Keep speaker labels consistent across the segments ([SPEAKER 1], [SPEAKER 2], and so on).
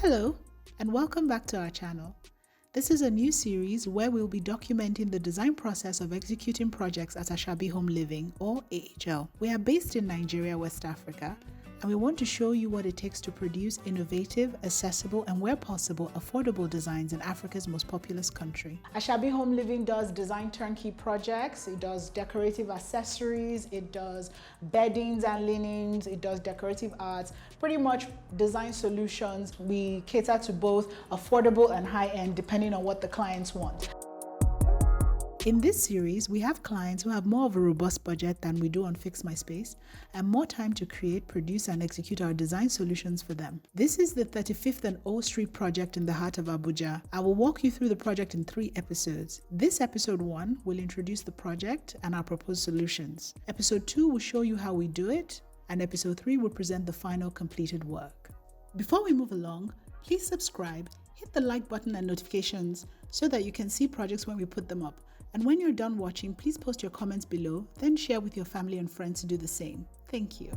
[SPEAKER 1] Hello, and welcome back to our channel. This is a new series where we'll be documenting the design process of executing projects at Asabi Home Living, or AHL. We are based in Nigeria, West Africa, and we want to show you what it takes to produce innovative, accessible, and where possible, affordable designs in Africa's most populous country. Asabi Home Living does design turnkey projects, it does decorative accessories, it does beddings and linens, it does decorative arts, pretty much design solutions. We cater to both affordable and high-end depending on what the clients want. In this series, we have clients who have more of a robust budget than we do on Fix My Space and more time to create, produce, and execute our design solutions for them. This is the 35th and O Street project in the heart of Abuja. I will walk you through the project in 3 episodes. This episode 1 will introduce the project and our proposed solutions. Episode 2 will show you how we do it, and episode 3 will present the final completed work. Before we move along, please subscribe, hit the like button and notifications so that you can see projects when we put them up. And when you're done watching, please post your comments below, then share with your family and friends to do the same. Thank you.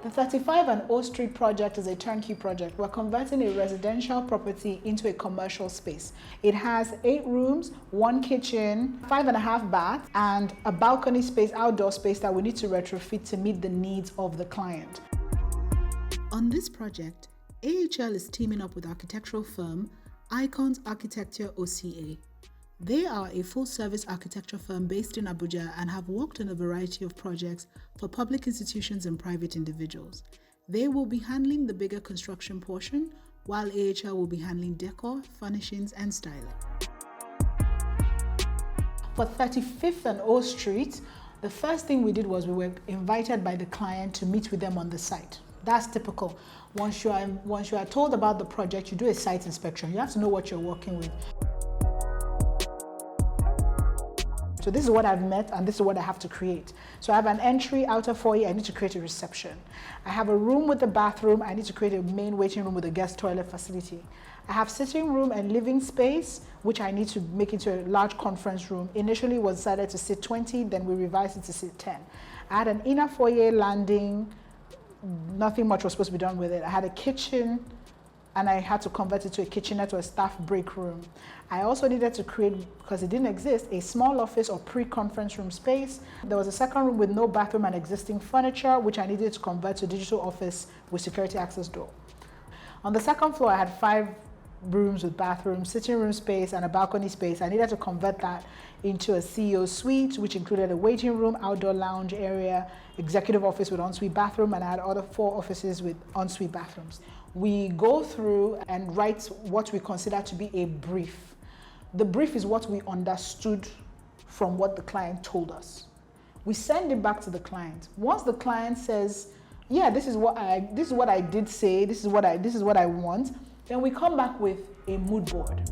[SPEAKER 1] The 35 and O Street project is a turnkey project. We're converting a residential property into a commercial space. It has 8 rooms, 1 kitchen, 5.5 baths, and a balcony space, outdoor space that we need to retrofit to meet the needs of the client. On this project, AHL is teaming up with architectural firm Icons Architecture OCA. They are a full-service architecture firm based in Abuja and have worked on a variety of projects for public institutions and private individuals. They will be handling the bigger construction portion, while AHL will be handling decor, furnishings, and styling. For 35th and O Street, the first thing we did was we were invited by the client to meet with them on the site. That's typical. Once you are told about the project, you do a site inspection. You have to know what you're working with. So this is what I've met, and this is what I have to create. So I have an entry, outer foyer, I need to create a reception. I have a room with a bathroom, I need to create a main waiting room with a guest toilet facility. I have sitting room and living space, which I need to make into a large conference room. Initially it was decided to sit 20, then we revised it to sit 10. I had an inner foyer landing. Nothing much was supposed to be done with it. I had a kitchen and I had to convert it to a kitchenette or a staff break room. I also needed to create, because it didn't exist, a small office or pre-conference room space. There was a second room with no bathroom and existing furniture, which I needed to convert to digital office with security access door. On the second floor, I had 5 rooms with bathrooms, sitting room space, and a balcony space. I needed to convert that into a CEO suite, which included a waiting room, outdoor lounge area, executive office with ensuite bathroom, and I had other 4 offices with ensuite bathrooms. We go through and write what we consider to be a brief. The brief is what we understood from what the client told us. We send it back to the client. Once the client says, yeah, this is what I did say, this is what I want, then we come back with a mood board.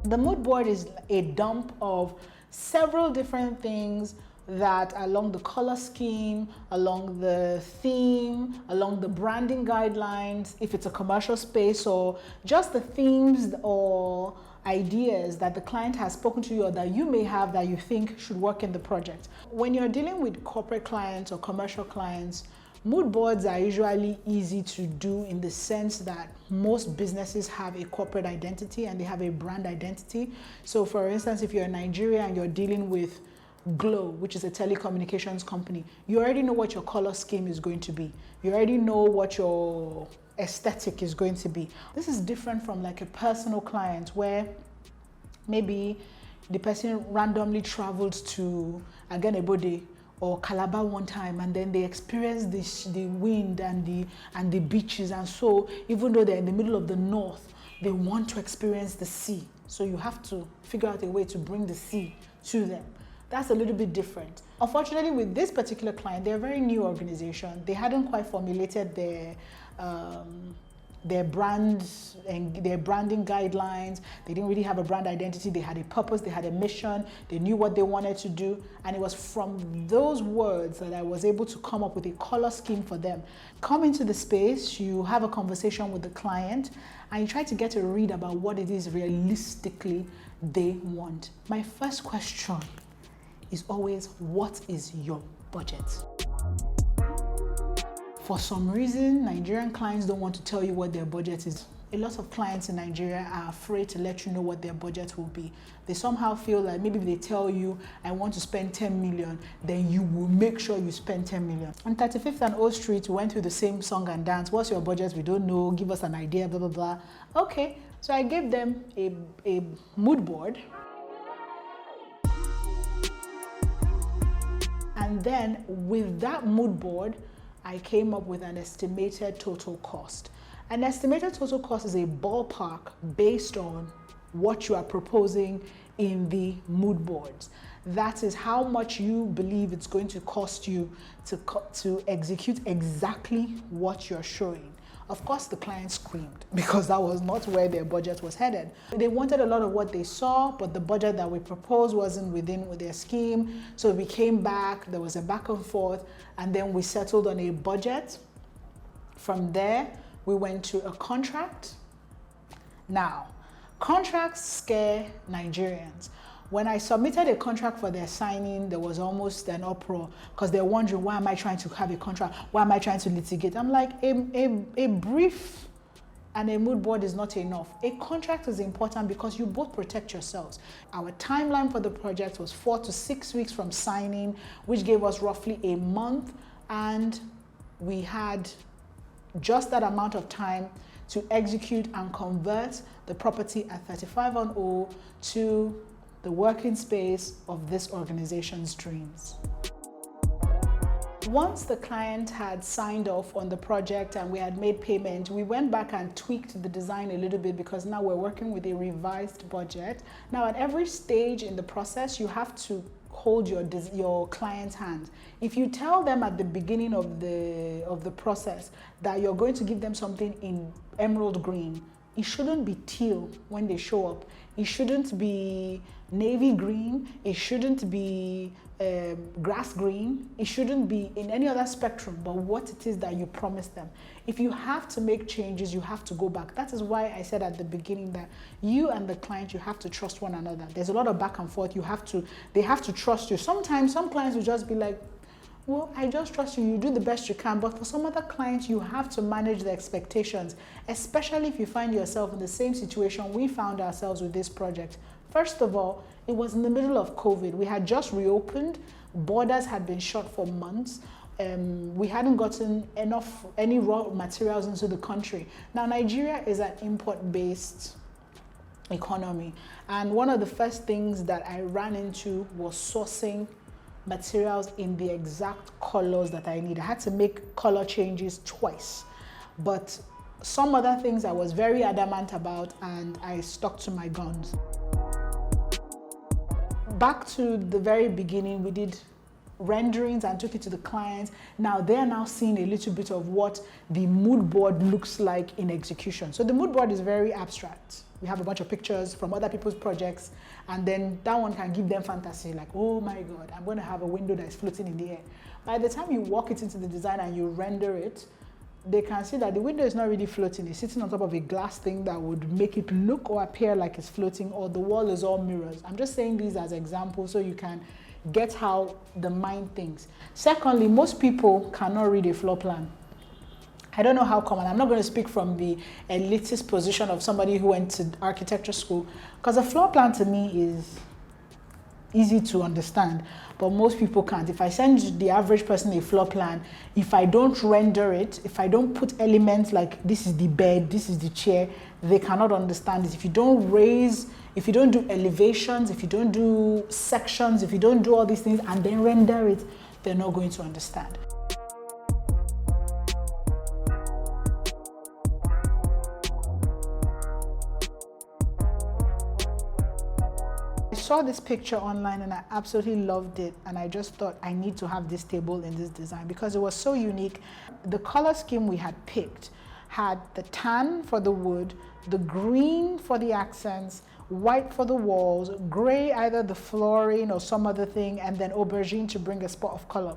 [SPEAKER 1] The mood board is a dump of several different things that along the color scheme, along the theme, along the branding guidelines, if it's a commercial space, or just the themes or ideas that the client has spoken to you or that you may have that you think should work in the project. When you're dealing with corporate clients or commercial clients, mood boards are usually easy to do in the sense that most businesses have a corporate identity and they have a brand identity. So for instance, if you're in Nigeria and you're dealing with Glow, which is a telecommunications company, you already know what your color scheme is going to be. You already know what your aesthetic is going to be. This is different from like a personal client where maybe the person randomly traveled to Aganebode or Calabar one time, and then they experience the wind and the beaches, and so even though they're in the middle of the north, they want to experience the sea. So you have to figure out a way to bring the sea to them. That's a little bit different. Unfortunately, with this particular client, they're a very new organization. They hadn't quite formulated their brands and their branding guidelines. They didn't really have a brand identity. They had a purpose, they had a mission, they knew what they wanted to do. And it was from those words that I was able to come up with a color scheme for them. Come into the space, you have a conversation with the client, and you try to get a read about what it is realistically they want. My first question is always, what is your budget? For some reason, Nigerian clients don't want to tell you what their budget is. A lot of clients in Nigeria are afraid to let you know what their budget will be. They somehow feel like maybe if they tell you, I want to spend 10 million, then you will make sure you spend 10 million. On 35th and O Street, we went through the same song and dance. What's your budget? We don't know. Give us an idea, blah, blah, blah. Okay, so I gave them a mood board. And then with that mood board, I came up with an estimated total cost. An estimated total cost is a ballpark based on what you are proposing in the mood boards. That is how much you believe it's going to cost you to execute exactly what you're showing. Of course, the client screamed because that was not where their budget was headed. They wanted a lot of what they saw, but the budget that we proposed wasn't within their scheme. So we came back, there was a back and forth, and then we settled on a budget. From there, we went to a contract. Now, contracts scare Nigerians. When I submitted a contract for their signing, there was almost an uproar because they're wondering, why am I trying to have a contract? Why am I trying to litigate? I'm like, a brief and a mood board is not enough. A contract is important because you both protect yourselves. Our timeline for the project was 4 to 6 weeks from signing, which gave us roughly a month, and we had just that amount of time to execute and convert the property at 35 on O to the working space of this organization's dreams. Once the client had signed off on the project and we had made payment, we went back and tweaked the design a little bit because now we're working with a revised budget. Now at every stage in the process, you have to hold your client's hand. If you tell them at the beginning of the process that you're going to give them something in emerald green, it shouldn't be teal when they show up. It shouldn't be navy green. It shouldn't be grass green. It shouldn't be in any other spectrum but what it is that you promised them. If you have to make changes, you have to go back. That is why I said at the beginning that you and the client, you have to trust one another. There's a lot of back and forth. They have to trust you. Sometimes some clients will just be like, well, I just trust you, you do the best you can. But for some other clients, you have to manage the expectations, especially if you find yourself in the same situation we found ourselves with this project. First of all, it was in the middle of COVID. We had just reopened. Borders had been shut for months. We hadn't gotten any raw materials into the country. Now, Nigeria is an import-based economy. And one of the first things that I ran into was sourcing materials in the exact colors that I need. I had to make color changes twice, but some other things I was very adamant about and I stuck to my guns. Back to the very beginning, we did renderings and took it to the clients. Now they're now seeing a little bit of what the mood board looks like in execution. So the mood board is very abstract. We have a bunch of pictures from other people's projects, and then that one can give them fantasy, like, oh my God, I'm going to have a window that is floating in the air. By the time you walk it into the design and you render it, they can see that the window is not really floating. It's sitting on top of a glass thing that would make it look or appear like it's floating, or the wall is all mirrors. I'm just saying these as examples so you can get how the mind thinks. Secondly, most people cannot read a floor plan. I don't know how common. I'm not going to speak from the elitist position of somebody who went to architecture school, because a floor plan to me is easy to understand, but most people can't. If I send the average person a floor plan, if I don't render it, if I don't put elements like this is the bed, this is the chair, they cannot understand it. If you don't raise, if you don't do elevations, if you don't do sections, if you don't do all these things and then render it, they're not going to understand. I saw this picture online and I absolutely loved it, and I just thought I need to have this table in this design because it was so unique. The color scheme we had picked had the tan for the wood, the green for the accents, white for the walls, gray either the flooring or some other thing, and then aubergine to bring a spot of color.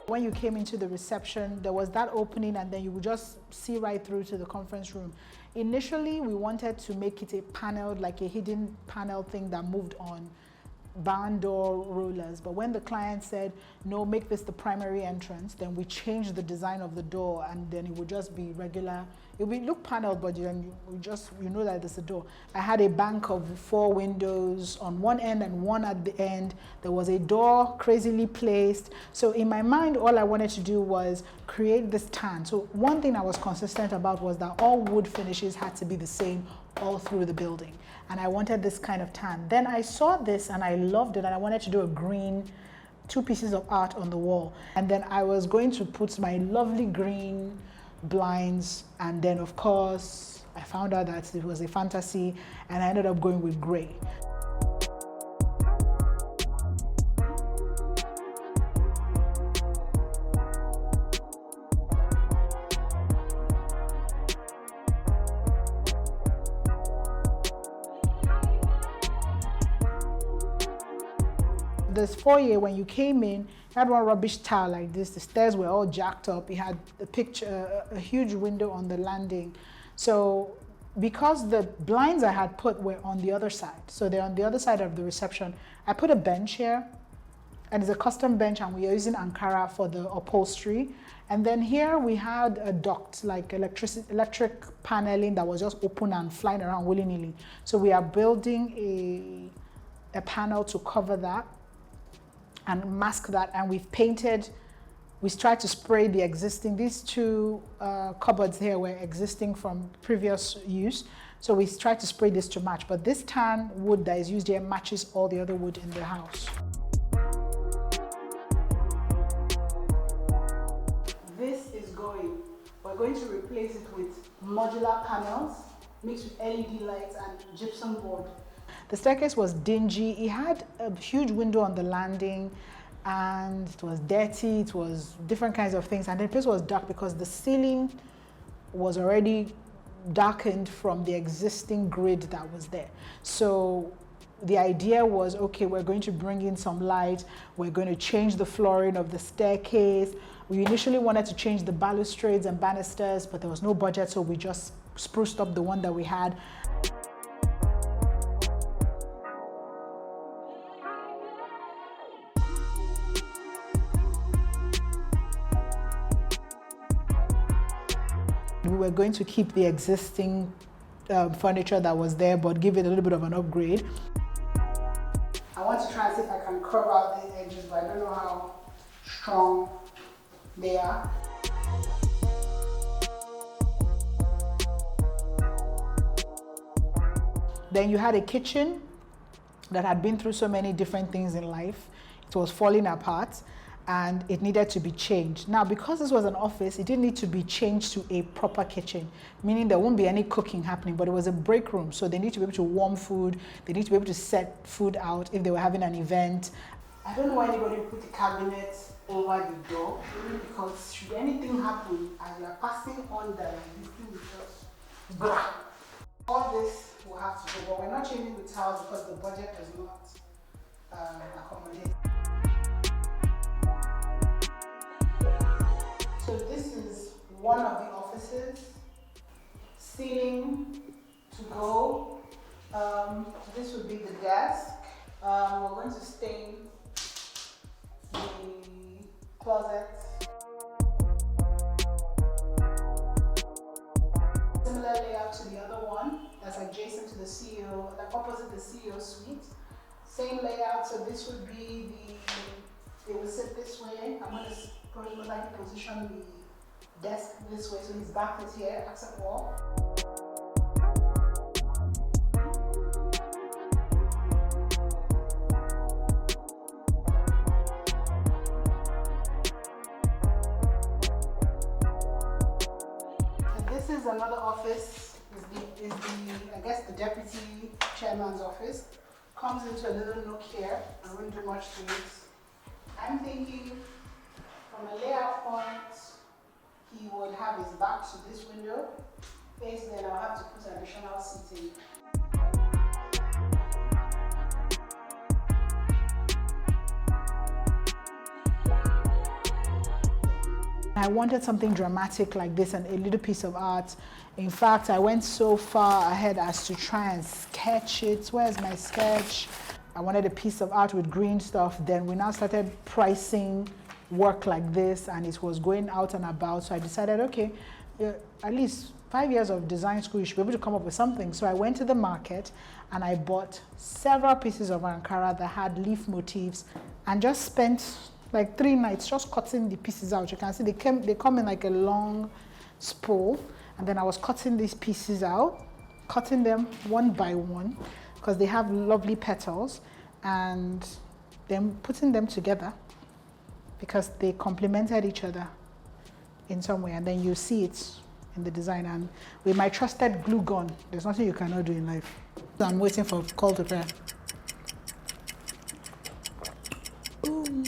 [SPEAKER 1] When you came into the reception, there was that opening and then you would just see right through to the conference room. Initially, we wanted to make it a panel, like a hidden panel thing that moved on barn door rollers, but when the client said no, make this the primary entrance, then we changed the design of the door and then it would just be regular. It would look paneled, but then you know that there's a door. I had a bank of 4 windows on one end and one at the end. There was a door crazily placed. So in my mind, all I wanted to do was create this tan. So one thing I was consistent about was that all wood finishes had to be the same all through the building. And I wanted this kind of tan. Then I saw this and I loved it and I wanted to do a green, 2 pieces of art on the wall. And then I was going to put my lovely green blinds, and then of course I found out that it was a fantasy and I ended up going with gray. This foyer, when you came in, it had one rubbish tile like this. The stairs were all jacked up. It had a huge window on the landing. So because the blinds I had put were on the other side, so they're on the other side of the reception, I put a bench here, and it's a custom bench, and we are using Ankara for the upholstery. And then here we had a duct, like electric paneling that was just open and flying around willy-nilly. So we are building a panel to cover that and mask that, and we tried to spray the existing, these 2 cupboards here were existing from previous use, so we tried to spray this to match, but this tan wood that is used here matches all the other wood in the house. This is we're going to replace it with modular panels mixed with LED lights and gypsum board. The staircase was dingy. It had a huge window on the landing and it was dirty. It was different kinds of things. And the place was dark because the ceiling was already darkened from the existing grid that was there. So the idea was, okay, we're going to bring in some light. We're going to change the flooring of the staircase. We initially wanted to change the balustrades and banisters, but there was no budget, so we just spruced up the one that we had. We were going to keep the existing furniture that was there, but give it a little bit of an upgrade. I want to try and see if I can curve out the edges, but I don't know how strong they are. Then you had a kitchen that had been through so many different things in life. It was falling apart and it needed to be changed. Now, because this was an office, it didn't need to be changed to a proper kitchen, meaning there won't be any cooking happening, but it was a break room. So they need to be able to warm food. They need to be able to set food out if they were having an event. I don't know why anybody put the cabinet over the door, only because should anything happen as you are passing on the thing will just go. All this will have to go, but we're not changing the tiles because the budget does not accommodate. So this is one of the offices, ceiling to go. This would be the desk. We're going to stain the closet. Similar layout to the other one that's adjacent to the CEO, like opposite the CEO suite. Same layout, so this would be they will sit this way. I'm going to position the desk this way, so his back is here, accent wall. And this is another office, is the I guess the deputy chairman's office. Comes into a little nook here. I wouldn't do much to it. I'm thinking from a layout point, he would have his back to this window. Then I'll have to put additional seating. I wanted something dramatic like this and a little piece of art. In fact, I went so far ahead as to try and sketch it. Where's my sketch? I wanted a piece of art with green stuff. Then we now started pricing work like this, and it was going out and about. So I decided, okay, at least 5 years of design school, you should be able to come up with something. So I went to the market and I bought several pieces of Ankara that had leaf motifs and just spent like 3 nights just cutting the pieces out. You can see they come in like a long spool, and then I was cutting these pieces out, cutting them one by one because they have lovely petals, and then putting them together because they complemented each other in some way, and then you see it in the design. And with my trusted glue gun, there's nothing you cannot do in life. So I'm waiting for call to prayer. Ooh.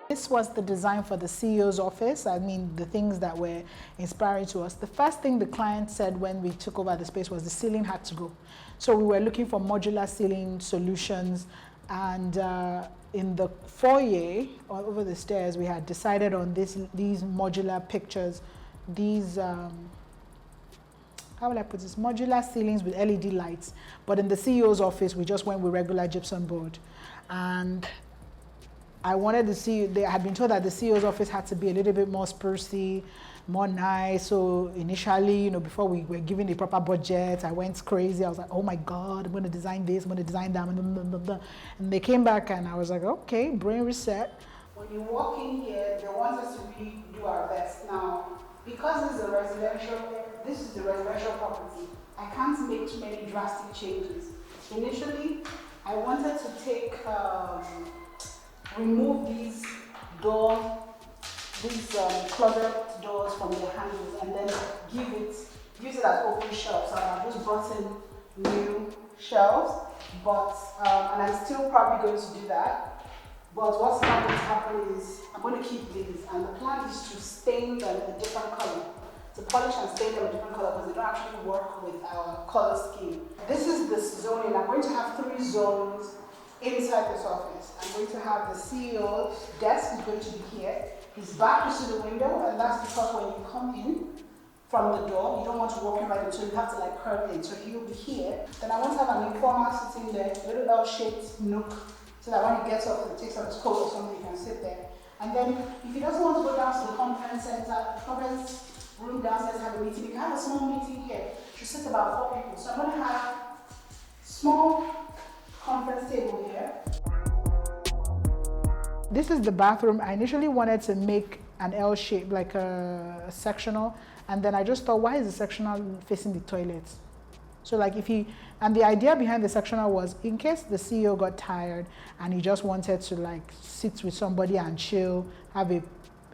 [SPEAKER 1] This was the design for the CEO's office. I mean, the things that were inspiring to us. The first thing the client said when we took over the space was the ceiling had to go. So we were looking for modular ceiling solutions, and in the foyer or over the stairs, we had decided on these modular pictures, these, how will I put this, modular ceilings with LED lights. But in the CEO's office, we just went with regular gypsum board. And I wanted to see, I had been told that the CEO's office had to be a little bit more sprucey, more nice. So initially, before we were given the proper budget, I went crazy. I was like, oh my God, I'm going to design this, I'm going to design that. And they came back and I was like, okay, brain reset. When you walk in here, they want us to really do our best. Now, because this is the residential property, I can't make too many drastic changes. Initially, I wanted to take, remove these doors, these closet doors from the handles, and then use it as open shelves. So I've just brought in new shelves, but and I'm still probably going to do that. But what's not going to happen is I'm going to keep these, and the plan is to stain them a different color, to polish and stain them a different color because they don't actually work with our color scheme. This is the zoning. I'm going to have 3 zones inside this office. I'm going to have the CEO's desk is going to be here. His back is to the window, and that's because when you come in from the door, you don't want to walk in right in, so you have to like curve in. So he'll be here. Then I want to have an informal sitting there, a little L-shaped nook, so that when he gets up and takes off his coat or something, he can sit there. And then if he doesn't want to go down to the conference center, conference room downstairs, have a meeting, you can have a small meeting here. To sit about 4 people. So I'm going to have small conference table here. This is the bathroom. I initially wanted to make an L shape, like a sectional, and then I just thought, why is the sectional facing the toilet? So like and the idea behind the sectional was in case the CEO got tired and he just wanted to like sit with somebody and chill, have an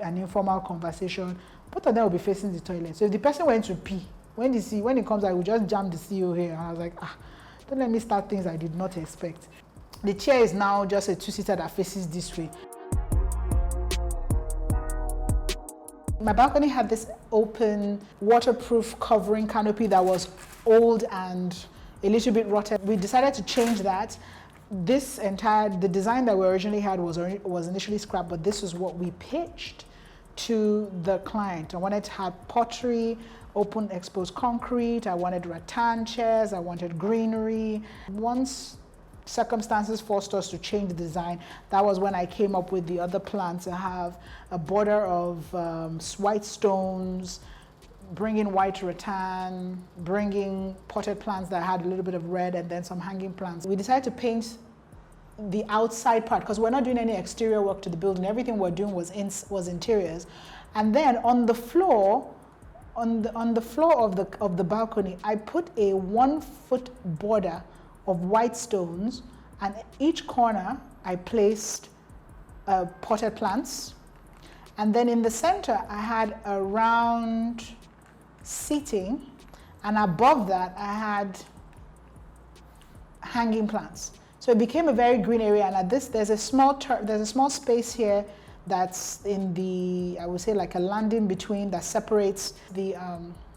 [SPEAKER 1] informal conversation, both of them will be facing the toilet. So if the person went to pee, when he comes out, we just jam the CEO here. And I was like, don't let me start things I did not expect. The chair is now just a 2-seater that faces this way. My balcony had this open, waterproof covering canopy that was old and a little bit rotted. We decided to change that. The design that we originally had was initially scrapped, but this is what we pitched to the client. I wanted to have pottery, open exposed concrete, I wanted rattan chairs, I wanted greenery. Once circumstances forced us to change the design, that was when I came up with the other plan to have a border of white stones, bringing white rattan, bringing potted plants that had a little bit of red, and then some hanging plants. We decided to paint the outside part because we're not doing any exterior work to the building. Everything we're doing was interiors. And then on the floor, on the floor of the balcony, I put a 1-foot border of white stones, and each corner I placed potted plants. And then in the center, I had a round seating, and above that, I had hanging plants. So it became a very green area, and there's a small space here that's in the, I would say like a landing between that separates the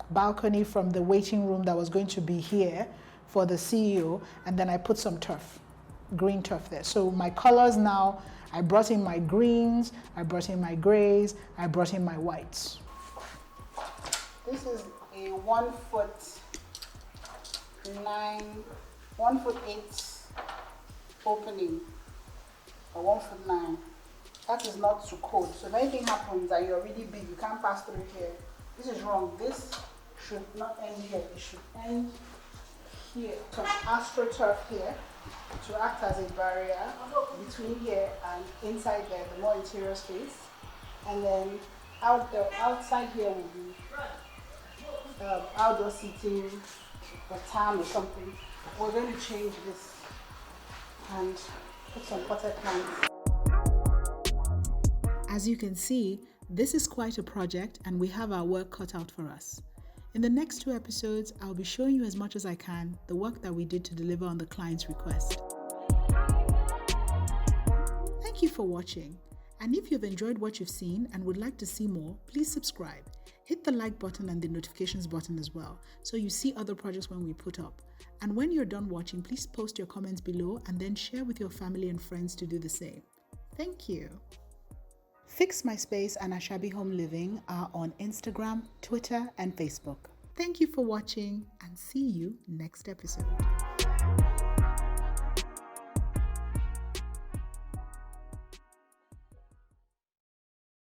[SPEAKER 1] balcony from the waiting room that was going to be here for the CEO, and then I put some turf, green turf there. So my colors now, I brought in my greens, I brought in my grays, I brought in my whites. This is a 1 foot 8 opening, or 1 foot 9. That is not to code. So if anything happens and you're really big, you can't pass through here. This is wrong. This should not end here. It should end here. Some astroturf here to act as a barrier between here and inside there, the more interior space. And then outside here will be outdoor seating, or tan or something. We're going to change this and put some potted plants. As you can see, this is quite a project and we have our work cut out for us. In the next 2 episodes, I'll be showing you as much as I can the work that we did to deliver on the client's request. Thank you for watching. And if you've enjoyed what you've seen and would like to see more, please subscribe. Hit the like button and the notifications button as well, so you see other projects when we put up. And when you're done watching, please post your comments below and then share with your family and friends to do the same. Thank you. Fix My Space and Asabi Home Living are on Instagram, Twitter, and Facebook. Thank you for watching and see you next episode.